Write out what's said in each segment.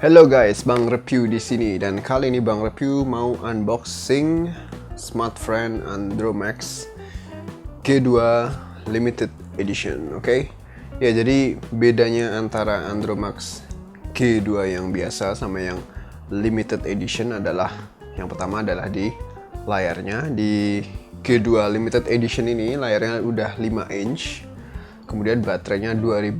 Halo guys, Bang Review di sini dan kali ini Bang Review mau unboxing Smartfren Andromax G2 Limited Edition, oke? Ya, jadi bedanya antara Andromax G2 yang biasa sama yang Limited Edition adalah yang pertama adalah di layarnya. Di G2 Limited Edition ini layarnya udah 5 inch. Kemudian baterainya 2000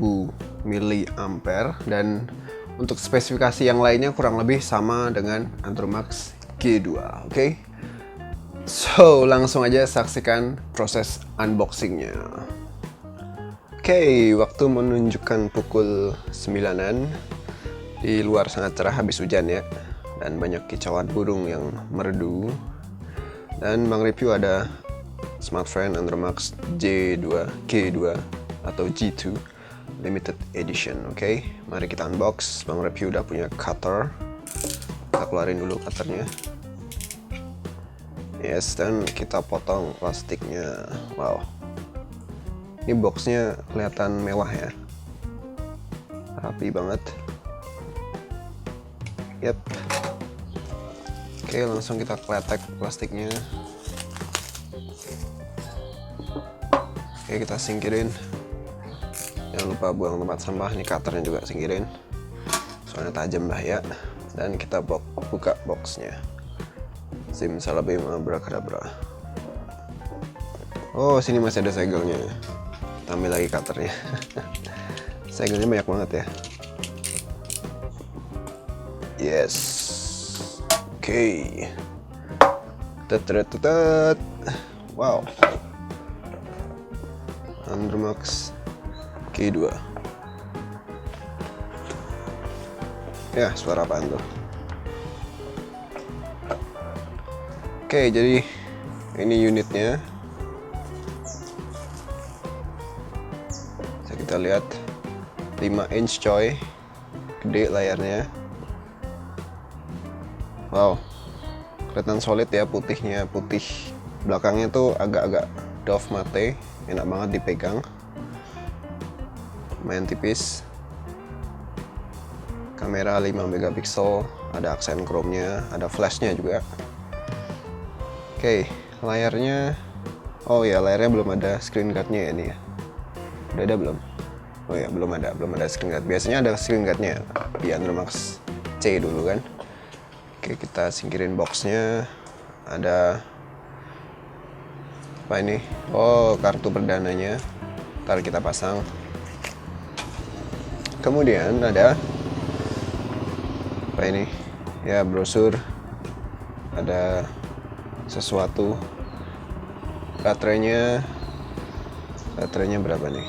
mAh dan untuk spesifikasi yang lainnya kurang lebih sama dengan Andromax G2, oke? So, langsung aja saksikan proses unboxingnya. Oke, waktu menunjukkan pukul 9-an. Di luar sangat cerah habis hujan ya. Dan banyak kicauan burung yang merdu. Dan Bang Review ada Smartfren Andromax G2 atau G2 Limited Edition, oke? Mari kita unbox. Bang Review udah punya cutter. Kita keluarin dulu cutternya. Yes, dan kita potong plastiknya. Wow. Ini boxnya kelihatan mewah ya. Rapi banget. Yap. Oke, langsung kita kletek plastiknya. Oke, kita singkirin. Jangan lupa buang tempat sampah. Nih cutternya juga singkirin, soalnya tajam bahaya. Dan kita buka boxnya. Simsalabim abrakadabra. Oh, sini masih ada segelnya. Kita ambil lagi cutternya. Segelnya banyak banget ya. Yes. Oke. Tetet. Wow. Andromax G2. Ya, suara apaan tuh? Oke, jadi ini unitnya. Bisa kita lihat 5 inch coy. Gede layarnya. Wow. Kelihatan solid ya, putihnya putih. Belakangnya tuh agak-agak doff mate, enak banget dipegang. Main tipis. Kamera 5 megapiksel, ada aksen chrome-nya, ada flashnya juga. Oke, layarnya. Oh ya, layarnya belum ada screen guard-nya ya ini ya. Udah ada belum? Oh ya, belum ada screen guard. Biasanya ada screen guard-nya di Andromax C dulu kan. Oke, kita singkirin box-nya. Ada apa ini? Oh, kartu perdananya. Ntar kita pasang. Kemudian ada apa ini? Ya, brosur. Ada sesuatu. Baterainya berapa nih?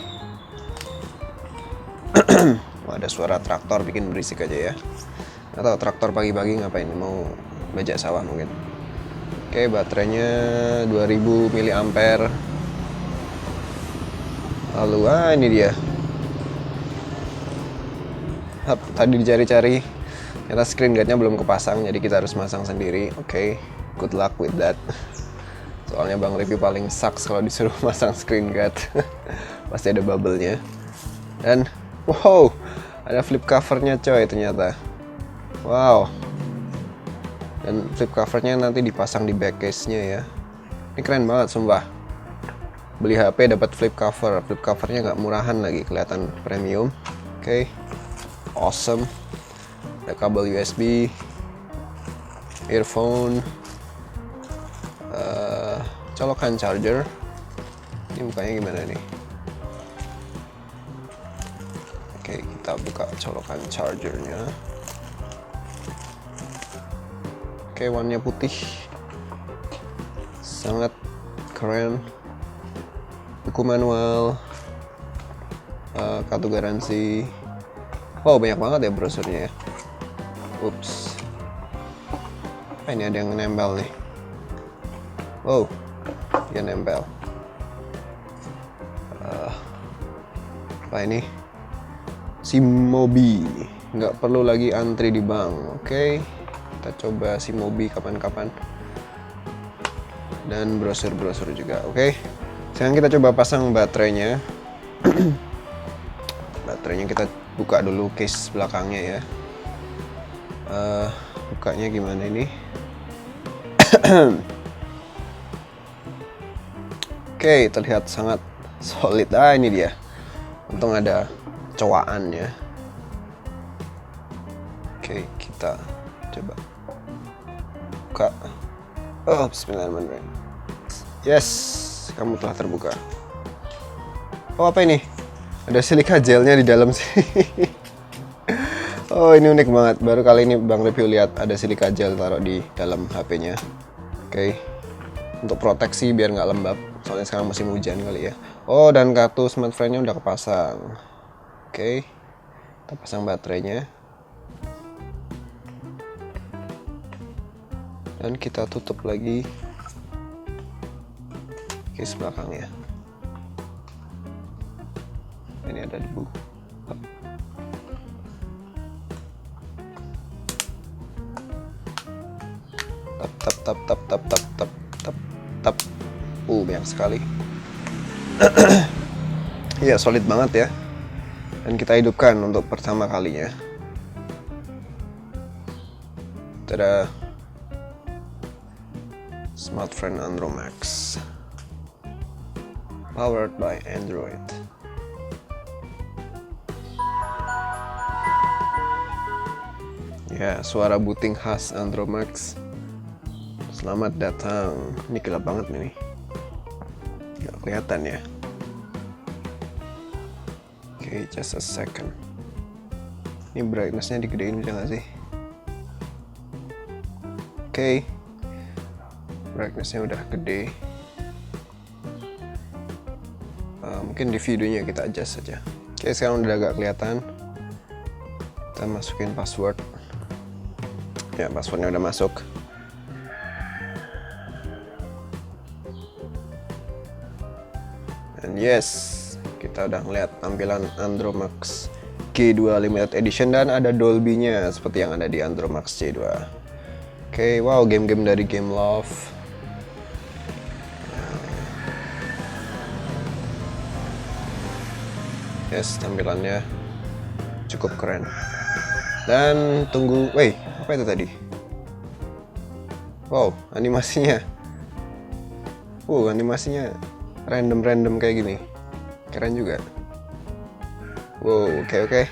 Wah, ada suara traktor bikin berisik aja ya. Atau traktor pagi-pagi ngapain? Mau bajak sawah mungkin. Oke, baterainya 2000 mAh. Lalu ini dia. Tadi dicari-cari, ternyata screen guard-nya belum kepasang, jadi kita harus masang sendiri. Oke, good luck with that. Soalnya Bang Review paling sucks kalau disuruh masang screen guard. Pasti ada bubble-nya. Dan wow, ada flip cover-nya coy ternyata. Wow. Dan flip cover-nya nanti dipasang di back case-nya ya. Ini keren banget sumpah. Beli HP dapat flip cover. Flip cover-nya nggak murahan lagi, kelihatan premium. Oke. Awesome. Ada kabel USB, earphone, colokan charger. Ini mukanya gimana nih? Oke, kita buka colokan chargernya. Oke, warnanya putih, sangat keren. Buku manual, kartu garansi. Wow, banyak banget ya brosurnya ya. Ups. Ini ada yang nempel nih. Wow, dia nempel. Apa ini? Simobi. Nggak perlu lagi antri di bank. Oke, kita coba Simobi kapan-kapan. Dan brosur-brosur juga. Oke, sekarang kita coba pasang baterainya. Baterainya kita buka dulu case belakangnya ya. Bukanya gimana ini? Oke, terlihat sangat solid. Ini dia. Untung ada cowaannya. Oke, kita coba buka. Oh, bismillahirrahmanirrahim. Yes, kamu telah terbuka. Oh, apa ini? Ada silika gelnya di dalam sih. Oh, ini unik banget. Baru kali ini Bang Review lihat ada silika gel taruh di dalam HP-nya. Oke. Untuk proteksi biar nggak lembab. Soalnya sekarang musim hujan kali ya. Oh, dan kartu smartphone-nya udah kepasang. Oke. Kita pasang baterainya. Dan kita tutup lagi case belakangnya. Ini ada debu. Tap. Banyak sekali. Iya, solid banget ya. Dan kita hidupkan untuk pertama kalinya. Tada. Smartfren Andromax. Powered by Android. Ya, suara booting khas Andromax. Selamat datang. Ini gelap banget nih. Gak kelihatan ya. Oke, just a second. Ini brightness-nya digedein bisa gak sih? Oke. Brightness-nya udah gede. Mungkin di videonya kita adjust saja. Oke, sekarang udah agak kelihatan. Kita masukin password. Ya, passwordnya udah masuk. And yes, kita udah ngeliat tampilan Andromax G2 Limited Edition dan ada Dolby-nya seperti yang ada di Andromax G2. Oke, wow, game-game dari Gameloft. Yes, tampilannya cukup keren. Dan tunggu, apa itu tadi? Wow, animasinya. Animasinya random kayak gini. Keren juga. Wow, oke.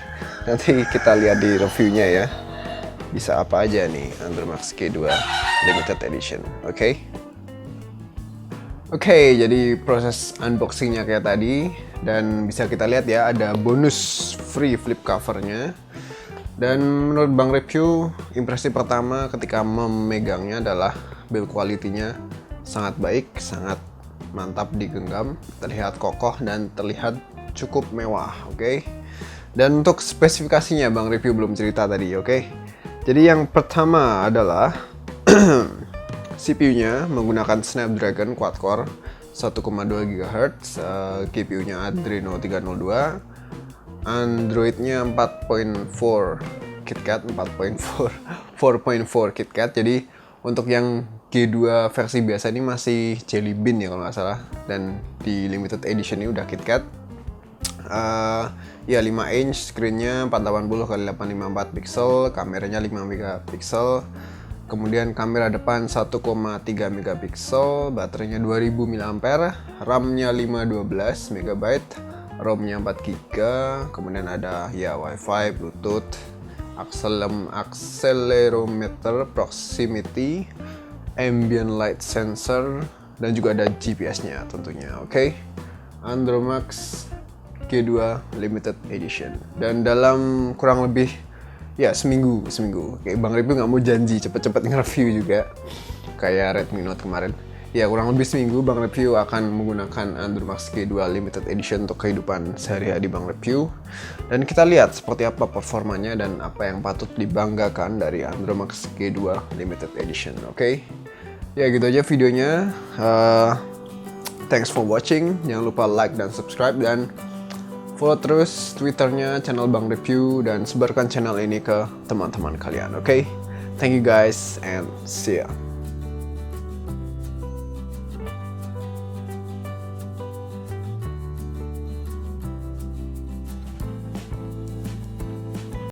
Nanti kita lihat di reviewnya ya. Bisa apa aja nih Andromax G2 Limited Edition. Oke, jadi proses unboxingnya kayak tadi. Dan bisa kita lihat ya, ada bonus free flip covernya. Dan menurut Bang Review, impresi pertama ketika memegangnya adalah build quality-nya sangat baik, sangat mantap digenggam, terlihat kokoh dan terlihat cukup mewah, oke? Dan untuk spesifikasinya Bang Review belum cerita tadi, oke? Jadi yang pertama adalah CPU-nya menggunakan Snapdragon quad-core 1,2 GHz, GPU-nya Adreno 302, Android-nya 4.4 KitKat, 4.4 KitKat. Jadi untuk yang G2 versi biasa ini masih Jelly Bean ya kalau nggak salah, dan di limited edition ini udah KitKat. Ya 5 inch, screen-nya 480x854 pixel, kameranya 5 megapiksel. Kemudian kamera depan 1,3 megapiksel, baterainya 2000 mAh, RAM-nya 512 MB, ROM-nya 4 GB, kemudian ada ya Wi-Fi, Bluetooth, accelerometer, proximity, ambient light sensor, dan juga ada GPS-nya tentunya. Oke. Andromax G2 Limited Edition. Dan dalam kurang lebih ya seminggu. Kayak Bang Review nggak mau janji cepet-cepet nge-review juga kayak Redmi Note kemarin. Ya kurang lebih seminggu Bang Review akan menggunakan Andromax G2 Limited Edition untuk kehidupan sehari-hari Bang Review. Dan kita lihat seperti apa performanya dan apa yang patut dibanggakan dari Andromax G2 Limited Edition. Oke. Ya gitu aja videonya. Thanks for watching. Jangan lupa like dan subscribe, dan follow terus Twitternya channel Bang Review, dan sebarkan channel ini ke teman-teman kalian. Oke? Thank you guys and see ya.